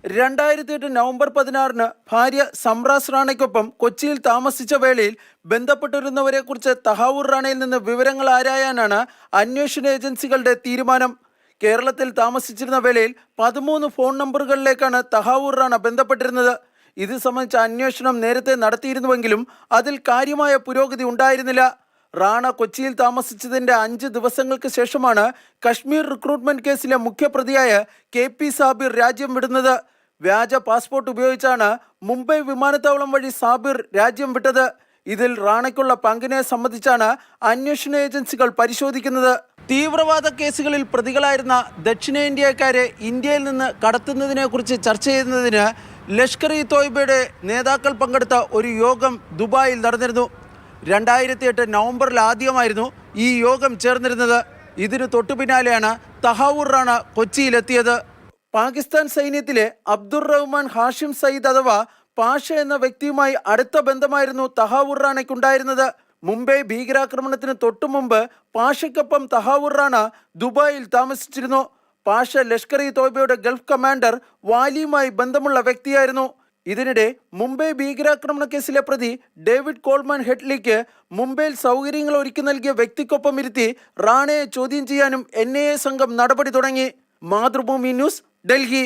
2008 November 16 ഭാര്യ സംറാസ് റാണയ്ക്കൊപ്പം കൊച്ചിയിൽ താമസിച്ച വേളയിൽ ബന്ധപ്പെട്ടിരുന്നവരെക്കുറിച്ച് തഹാവൂർ റാണയിൽ നിന്ന് വിവരങ്ങൾ ആരായാനാണ് അന്വേഷണ ഏജൻസികളുടെ തീരുമാനം. കേരളത്തിൽ താമസിച്ചിരുന്ന വേളയിൽ 13 ഫോൺ നമ്പറുകളിലേക്കാണ് തഹാവൂർ റാണ ബന്ധപ്പെട്ടിരുന്നത്. ഇത് സംബന്ധിച്ച അന്വേഷണം നേരത്തെ നടത്തിയിരുന്നുവെങ്കിലും അതിൽ കാര്യമായ പുരോഗതി ഉണ്ടായിരുന്നില്ല. റാണ കൊച്ചിയിൽ താമസിച്ചതിൻ്റെ 5 ദിവസങ്ങൾക്ക് ശേഷമാണ് കശ്മീർ റിക്രൂട്ട്മെന്റ് കേസിലെ മുഖ്യപ്രതിയായ KP സാബിർ രാജ്യം വിടുന്നത്. വ്യാജ പാസ്പോർട്ട് ഉപയോഗിച്ചാണ് മുംബൈ വിമാനത്താവളം വഴി സാബിർ രാജ്യം വിട്ടത്. ഇതിൽ റാണയ്ക്കുള്ള പങ്കിനെ സംബന്ധിച്ചാണ് അന്വേഷണ ഏജൻസികൾ പരിശോധിക്കുന്നത്. തീവ്രവാദ കേസുകളിൽ പ്രതികളായിരുന്ന ദക്ഷിണേന്ത്യക്കാരെ ഇന്ത്യയിൽ നിന്ന് കടത്തുന്നതിനെക്കുറിച്ച് ചർച്ച ചെയ്യുന്നതിന് ലഷ്കർ-ഇ-തോയ്ബയുടെ നേതാക്കൾ പങ്കെടുത്ത ഒരു യോഗം ദുബായിൽ നടന്നിരുന്നു. 2008 നവംബറിൽ ആദ്യമായിരുന്നു ഈ യോഗം ചേർന്നിരുന്നത്. ഇതിന് തൊട്ടു പിന്നാലെയാണ് തഹാവൂർ റാണ കൊച്ചിയിലെത്തിയത്. പാകിസ്ഥാൻ സൈന്യത്തിലെ അബ്ദുർ-റഹ്മാൻ ഹാഷിം സയ്യിദ് അഥവാ പാഷ എന്ന വ്യക്തിയുമായി അടുത്ത ബന്ധമായിരുന്നു തഹാവൂർ റാണയ്ക്കുണ്ടായിരുന്നത്. മുംബൈ ഭീകരാക്രമണത്തിന് തൊട്ടു മുമ്പ് പാഷയ്ക്കൊപ്പം തഹാവൂർ റാണ ദുബായിൽ താമസിച്ചിരുന്നു. പാഷ ലഷ്കർ-ഇ-തോയ്ബയുടെ ഗൾഫ് കമാൻഡർ വാലിയുമായി ബന്ധമുള്ള വ്യക്തിയായിരുന്നു. ഇതിനിടെ മുംബൈ ഭീകരാക്രമണ കേസിലെ പ്രതി ഡേവിഡ് കോൾമാൻ ഹെഡ്ലിക്ക് മുംബൈയിൽ സൗകര്യങ്ങൾ ഒരുക്കി നൽകിയ വ്യക്തിക്കൊപ്പം ഇരുത്തി റാണയെ ചോദ്യം ചെയ്യാനും NIA സംഘം നടപടി തുടങ്ങി. മാതൃഭൂമി ന്യൂസ്, ഡൽഹി.